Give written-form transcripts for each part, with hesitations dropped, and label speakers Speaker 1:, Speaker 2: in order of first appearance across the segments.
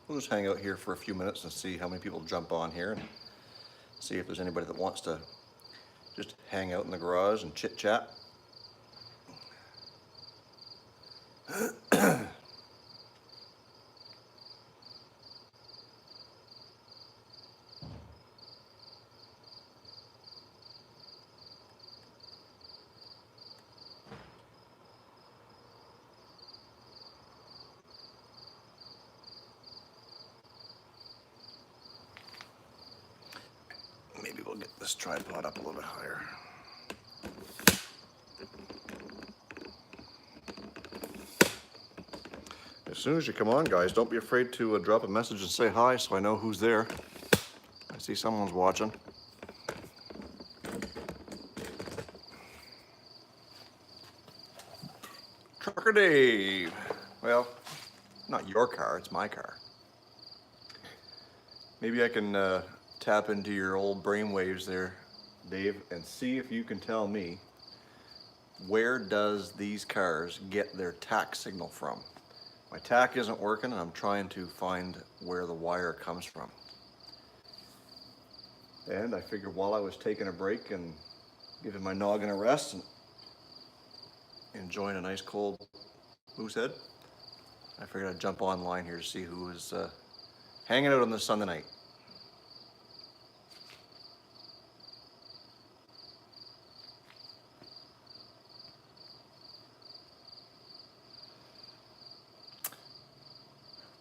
Speaker 1: we'll just hang out here for a few minutes and see how many people jump on here and see if there's anybody that wants to just hang out in the garage and chit chat. Maybe we'll get this tripod up a little bit higher. As soon as you come on, guys, don't be afraid to drop a message and say hi so I know who's there. I see someone's watching. Trucker Dave. Well, not your car, it's my car. Maybe I can tap into your old brainwaves there, Dave, and see if you can tell me, where does these cars get their tack signal from? My tack isn't working and I'm trying to find where the wire comes from. And I figured while I was taking a break and giving my noggin a rest and enjoying a nice cold moose head, I figured I'd jump online here to see who is hanging out on this Sunday night.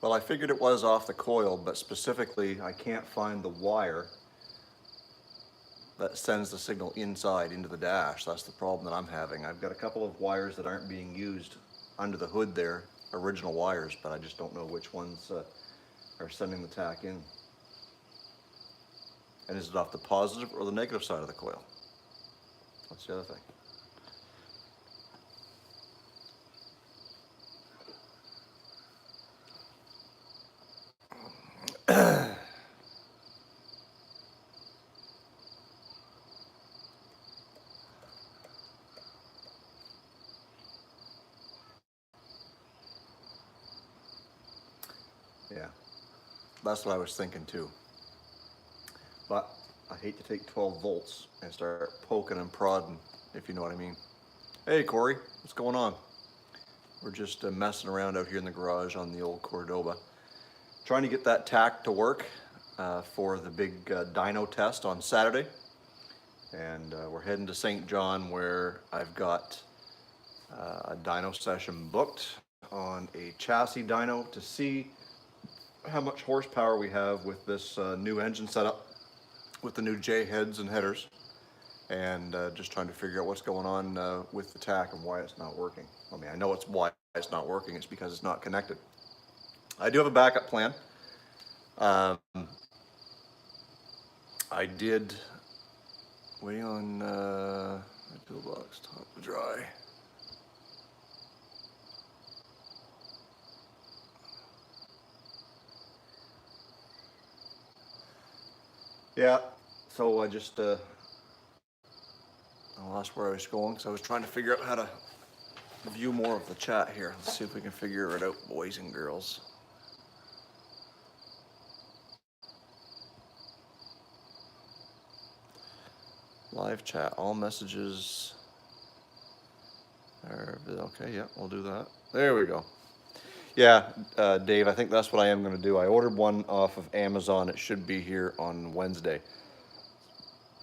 Speaker 1: Well, I figured it was off the coil, but specifically I can't find the wire that sends the signal inside into the dash. That's the problem that I'm having. I've got a couple of wires that aren't being used under the hood there, original wires, but I just don't know which ones are sending the tack in. And is it off the positive or the negative side of the coil? That's the other thing. Yeah, that's what I was thinking too. But I hate to take 12 volts and start poking and prodding, if you know what I mean. Hey Corey, what's going on? We're just messing around out here in the garage on the old Cordoba, trying to get that tack to work for the big dyno test on Saturday. And we're heading to St. John, where I've got a dyno session booked on a chassis dyno to see how much horsepower we have with this new engine setup with the new J heads and headers, and just trying to figure out what's going on with the tack and why it's not working. I mean, I know it's why it's not working. It's because it's not connected. I do have a backup plan. I did, waiting on my toolbox top to dry. Yeah, so I just I lost where I was going because I was trying to figure out how to view more of the chat here. Let's see if we can figure it out, boys and girls. Live chat, all messages are okay. Yeah, we'll do that. There we go. Yeah, Dave, I think that's what I am going to do. I ordered one off of Amazon. It should be here on Wednesday.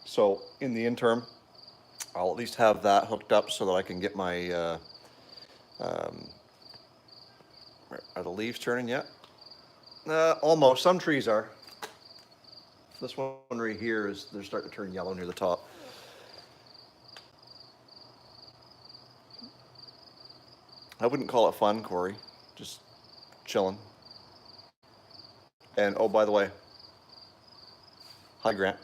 Speaker 1: So in the interim, I'll at least have that hooked up so that I can get my, are the leaves turning yet? Almost, some trees are. This one right here is, they're starting to turn yellow near the top. I wouldn't call it fun, Corey, just chilling. And oh, by the way, hi Grant.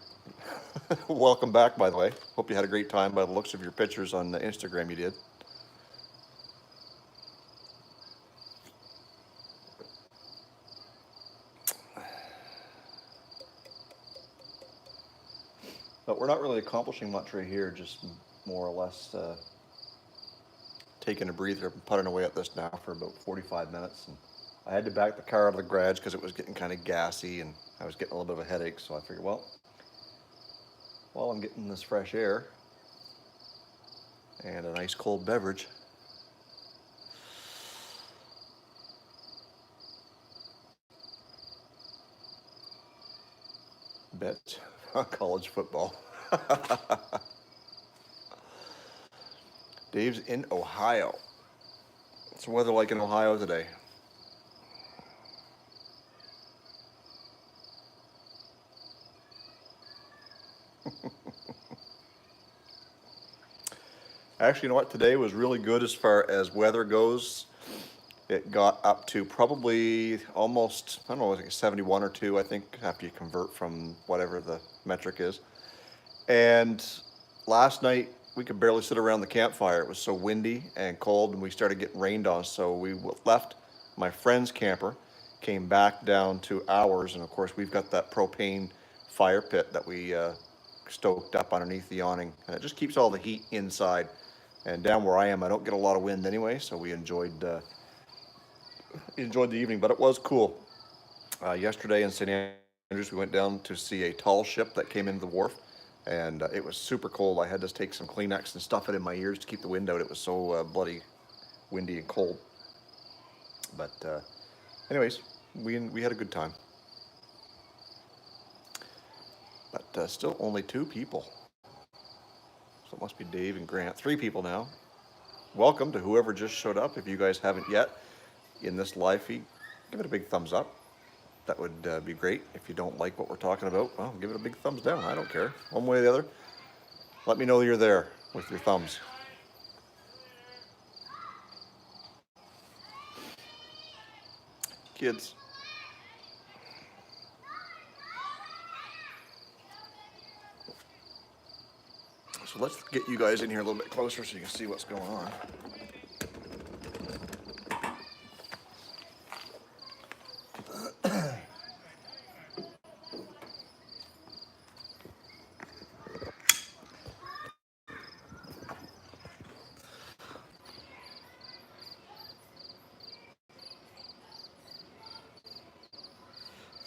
Speaker 1: Welcome back, by the way. Hope you had a great time by the looks of your pictures on the Instagram you did. But we're not really accomplishing much right here, just more or less taking a breather and putting away at this now for about 45 minutes. And I had to back the car out of the garage because it was getting kind of gassy and I was getting a little bit of a headache. So I figured, well, while I'm getting this fresh air and a nice cold beverage, bet on college football. Dave's in Ohio. What's the weather like in Ohio today? Actually, you know what? Today was really good as far as weather goes. It got up to probably almost, I don't know, like 71 or 2, I think, after you convert from whatever the metric is. And last night, we could barely sit around the campfire. It was so windy and cold, and we started getting rained on. So we left my friend's camper, came back down to ours, and of course, we've got that propane fire pit that we stoked up underneath the awning, and it just keeps all the heat inside. And down where I am, I don't get a lot of wind anyway, so we enjoyed the evening, but it was cool. Yesterday in St. Andrews, we went down to see a tall ship that came into the wharf, and it was super cold. I had to take some Kleenex and stuff it in my ears to keep the wind out. It was so bloody windy and cold. But anyways, we had a good time. But still only 2 people. So it must be Dave and Grant. 3 people now. Welcome to whoever just showed up. If you guys haven't yet in this live feed, give it a big thumbs up. That would be great. If you don't like what we're talking about, well, give it a big thumbs down. I don't care. One way or the other. Let me know you're there with your thumbs. Kids. So let's get you guys in here a little bit closer so you can see what's going on.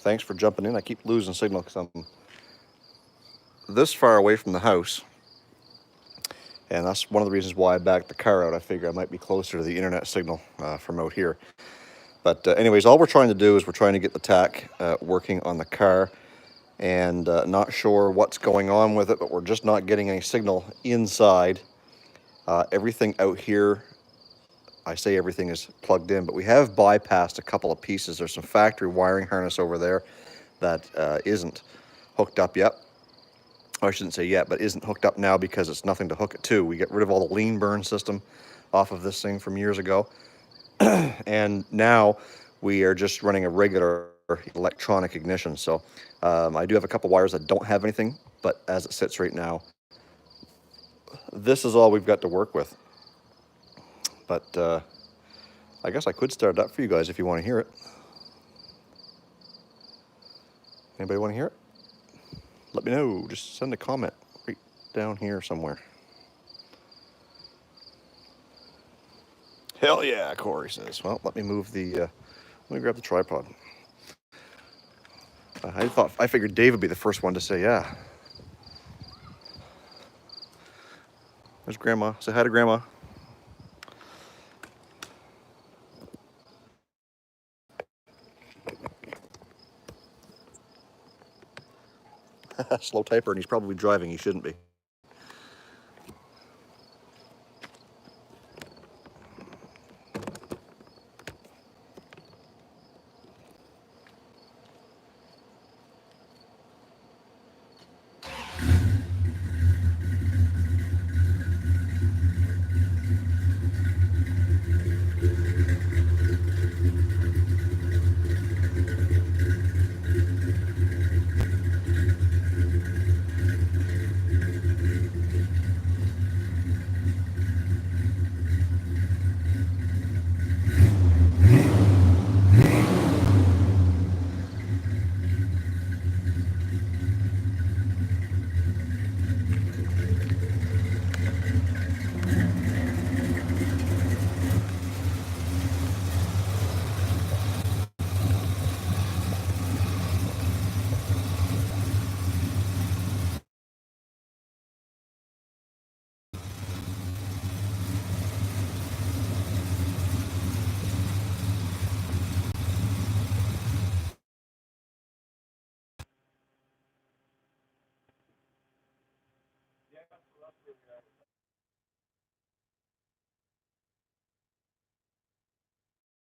Speaker 1: Thanks for jumping in. I keep losing signal because I'm this far away from the house. And that's one of the reasons why I backed the car out. I figure I might be closer to the internet signal from out here. But anyways, all we're trying to do is we're trying to get the tack working on the car. And not sure what's going on with it, but we're just not getting any signal inside. Everything out here, I say everything is plugged in, but we have bypassed a couple of pieces. There's some factory wiring harness over there that isn't hooked up yet. I shouldn't say yet, but isn't hooked up now because it's nothing to hook it to. We get rid of all the lean burn system off of this thing from years ago. And now we are just running a regular electronic ignition. So I do have a couple wires that don't have anything, but as it sits right now, this is all we've got to work with. But I guess I could start it up for you guys if you want to hear it. Anybody want to hear it? Let me know. Just send a comment right down here somewhere. Hell yeah, Corey says. Well, let me move the, let me grab the tripod. I figured Dave would be the first one to say yeah. There's Grandma. Say hi to Grandma. Slow typer, and he's probably driving. He shouldn't be.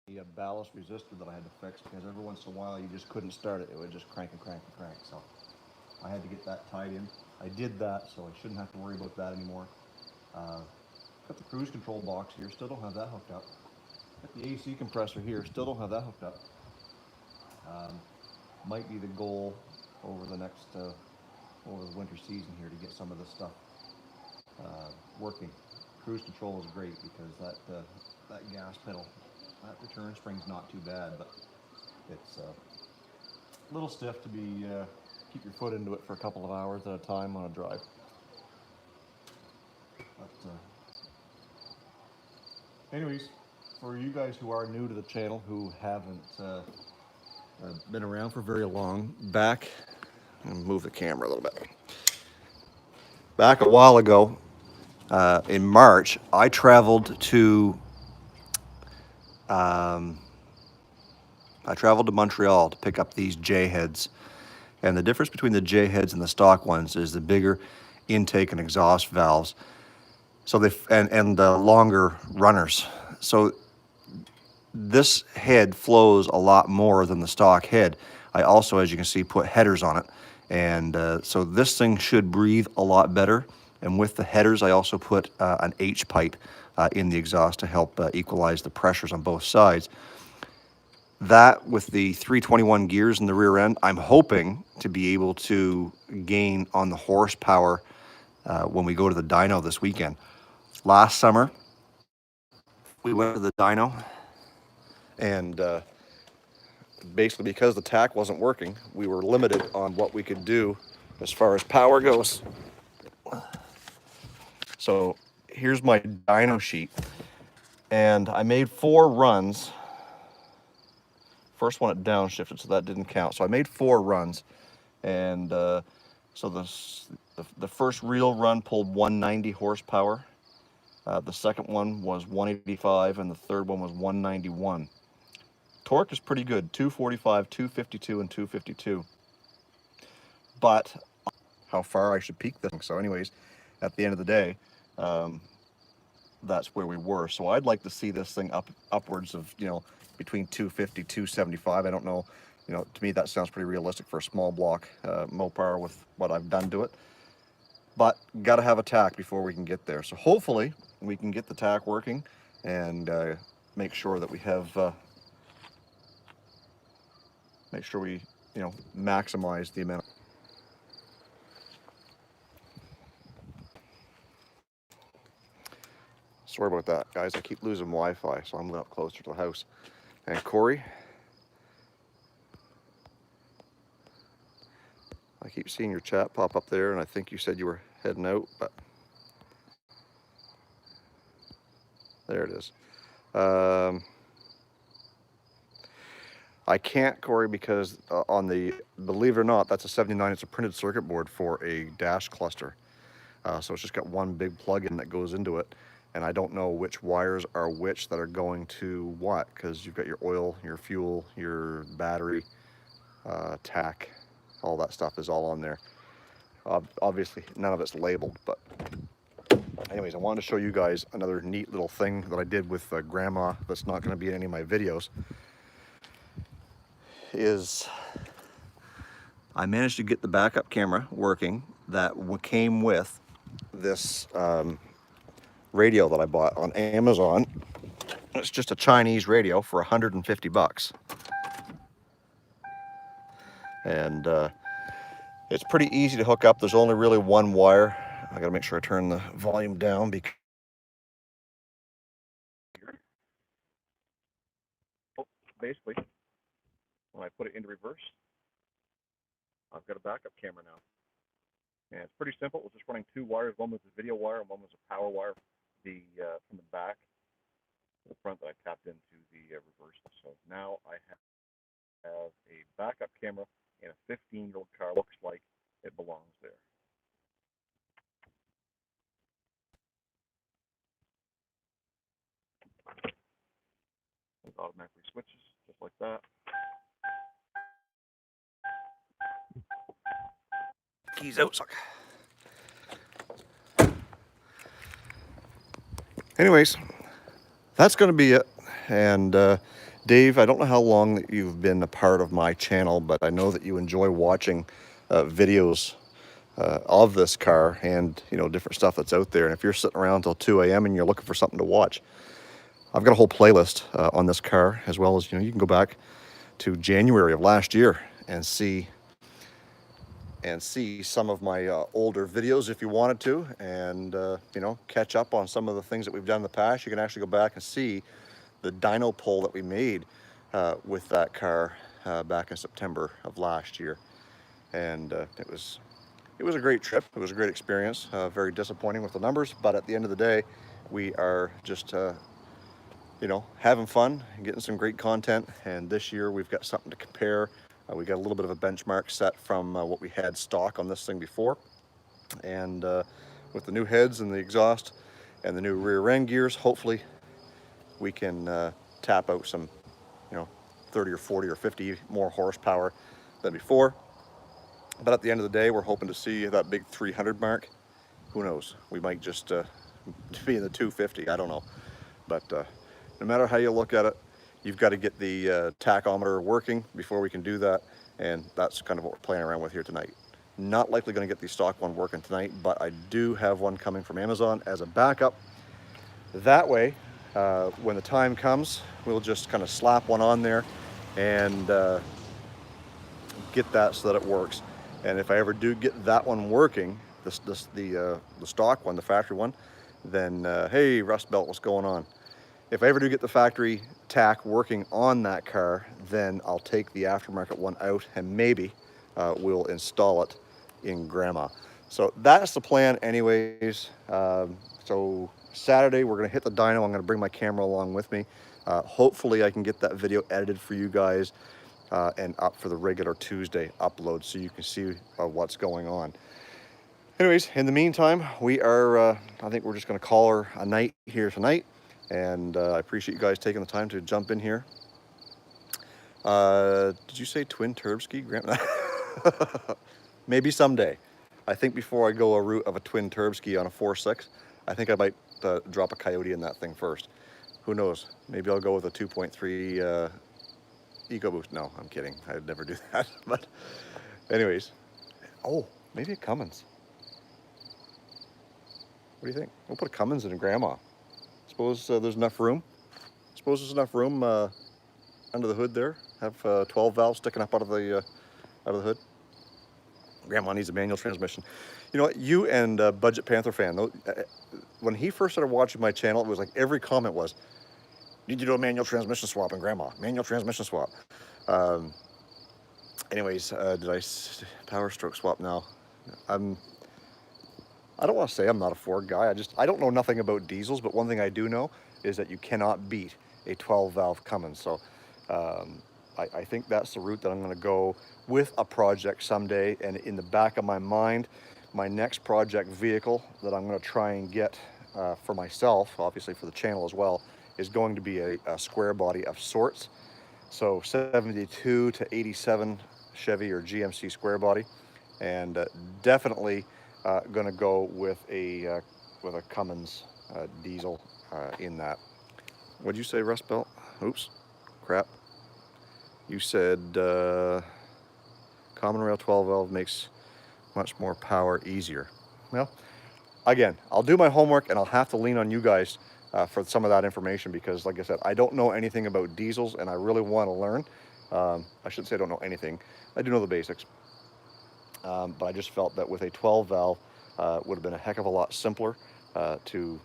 Speaker 1: The ballast resistor that I had to fix, because every once in a while you just couldn't start it. It would just crank and crank and crank. So I had to get that tied in. I did that, so I shouldn't have to worry about that anymore. Got the cruise control box here, still don't have that hooked up. Got the AC compressor here, still don't have that hooked up. Might be the goal over the next, over the winter season here to get some of this stuff working. Cruise control is great because that gas pedal, that return spring's not too bad, but it's a little stiff to be keep your foot into it for a couple of hours at a time on a drive. But anyways, for you guys who are new to the channel, who haven't been around for very long, back, and move the camera a little bit. Back a while ago, in March, I traveled to Montreal to pick up these J heads. And the difference between the J heads and the stock ones is the bigger intake and exhaust valves. So and the longer runners. So this head flows a lot more than the stock head. I also, as you can see, put headers on it. And so this thing should breathe a lot better. And with the headers, I also put an H pipe in the exhaust to help equalize the pressures on both sides. That, with the 321 gears in the rear end, I'm hoping to be able to gain on the horsepower when we go to the dyno this weekend. Last summer, we went to the dyno, and basically because the tack wasn't working, we were limited on what we could do as far as power goes. So here's my dyno sheet, and I made 4 runs. First one it downshifted, so that didn't count. So I made 4 runs, and so the first real run pulled 190 horsepower. The second one was 185, and the third one was 191. Torque is pretty good, 245, 252, and 252. But how far I should peak this thing. So anyways, at the end of the day, that's where we were. So I'd like to see this thing upwards of, you know, between 250, 275. I don't know, you know, to me that sounds pretty realistic for a small block Mopar with what I've done to it. But got to have a tack before we can get there. So hopefully we can get the tack working and make sure that we have, make sure we, you know, maximize the amount. Sorry about that, guys. I keep losing Wi-Fi, so I'm going up closer to the house. And Corey, I keep seeing your chat pop up there, and I think you said you were heading out, but there it is. I can't, Corey, because on the, believe it or not, that's a 79. It's a printed circuit board for a dash cluster. So it's just got one big plug-in that goes into it. And I don't know which wires are which that are going to what, because you've got your oil, your fuel, your battery, tack, all that stuff is all on there. Obviously, none of it's labeled, but anyways, I wanted to show you guys another neat little thing that I did with Grandma that's not going to be in any of my videos. Is I managed to get the backup camera working that came with this radio that I bought on Amazon. It's just a Chinese radio for 150 bucks. And it's pretty easy to hook up. There's only really one wire. I gotta make sure I turn the volume down because basically when I put it into reverse, I've got a backup camera now. And it's pretty simple. It was just running 2 wires. One was a video wire and one was a power wire from the back to the front that I tapped into the reverse. So now I have a backup camera in a 15-year-old car. Looks like it belongs there. It automatically switches just like that. Keys out, suck. Anyways, that's going to be it. And Dave, I don't know how long that you've been a part of my channel, but I know that you enjoy watching videos of this car and, you know, different stuff that's out there. And if you're sitting around till 2 a.m. and you're looking for something to watch, I've got a whole playlist on this car, as well as, you know, you can go back to January of last year and see some of my older videos if you wanted to, and you know, catch up on some of the things that we've done in the past. You can actually go back and see the dyno pull that we made with that car back in September of last year. And it was a great trip. It was a great experience. Very disappointing with the numbers, but at the end of the day, we are just you know, having fun and getting some great content. And this year we've got something to compare. We got a little bit of a benchmark set from what we had stock on this thing before. And with the new heads and the exhaust and the new rear end gears, hopefully we can tap out some, you know, 30 or 40 or 50 more horsepower than before. But at the end of the day, we're hoping to see that big 300 mark. Who knows? We might just be in the 250, I don't know. But no matter how you look at it, you've got to get the tachometer working before we can do that, and that's kind of what we're playing around with here tonight. Not likely going to get the stock one working tonight, but I do have one coming from Amazon as a backup. That way, when the time comes, we'll just kind of slap one on there and get that so that it works. And if I ever do get that one working, the stock one, the factory one, then hey, Rust Belt, what's going on? If I ever do get the factory tack working on that car, then I'll take the aftermarket one out and maybe we'll install it in Grandma. So that's the plan anyways. So Saturday we're gonna hit the dyno. I'm gonna bring my camera along with me. Hopefully I can get that video edited for you guys and up for the regular Tuesday upload so you can see what's going on. Anyways, in the meantime, we are, I think we're just gonna call her a night here tonight. And I appreciate you guys taking the time to jump in here. Did you say twin turbski? Maybe someday. I think before I go a route of a twin turbski on a 4.6, I think I might drop a Coyote in that thing first. Who knows? Maybe I'll go with a 2.3 EcoBoost. No, I'm kidding. I'd never do that. But anyways, oh, maybe a Cummins. What do you think? We'll put a Cummins in a Grandma. Suppose there's enough room. Suppose there's enough room under the hood there. Have 12 valves sticking up out of the hood. Grandma needs a manual transmission. You know what? You and Budget Panther Fan, when he first started watching my channel, it was like every comment was, "Need to do a manual transmission swap in Grandma. Manual transmission swap." Anyways, did I power stroke swap now? I don't want to say I'm not a Ford guy. I don't know nothing about diesels, but one thing I do know is that you cannot beat a 12 valve Cummins. So I think that's the route that I'm going to go with a project someday. And in the back of my mind, my next project vehicle that I'm going to try and get for myself, obviously for the channel as well, is going to be a square body of sorts. So 72 to 87 Chevy or GMC square body, and definitely gonna go with a Cummins diesel in that. What'd you say, Rust Belt? Oops, crap. You said common rail 12 valve makes much more power easier. Well, again, I'll do my homework and I'll have to lean on you guys for some of that information, because like I said, I don't know anything about diesels and I really want to learn. I shouldn't say I don't know anything. I do know the basics. But I just felt that with a 12 valve would have been a heck of a lot simpler to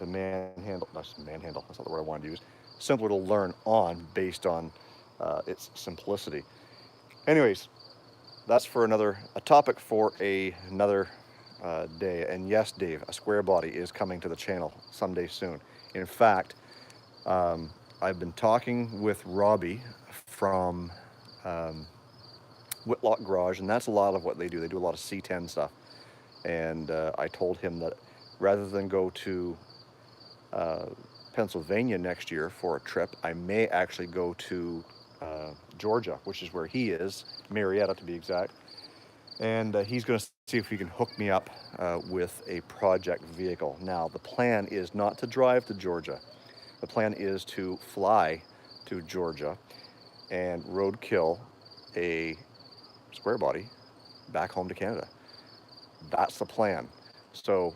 Speaker 1: manhandle. That's not the word I wanted to use. Simpler to learn on based on its simplicity. Anyways, that's for a topic for another day. And yes, Dave, a square body is coming to the channel someday soon. In fact, I've been talking with Robbie from Whitlock Garage, and that's a lot of what they do. They do a lot of C10 stuff. And I told him that rather than go to Pennsylvania next year for a trip, I may actually go to Georgia, which is where he is, Marietta to be exact, And he's going to see if he can hook me up with a project vehicle. Now, the plan is not to drive to Georgia. The plan is to fly to Georgia and roadkill a square body back home to Canada. That's the plan. So,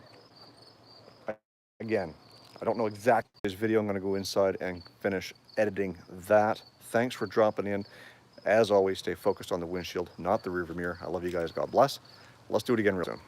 Speaker 1: again, I don't know exactly this video. I'm going to go inside and finish editing that. Thanks for dropping in. As always, stay focused on the windshield, not the rearview mirror. I love you guys. God bless. Let's do it again real soon.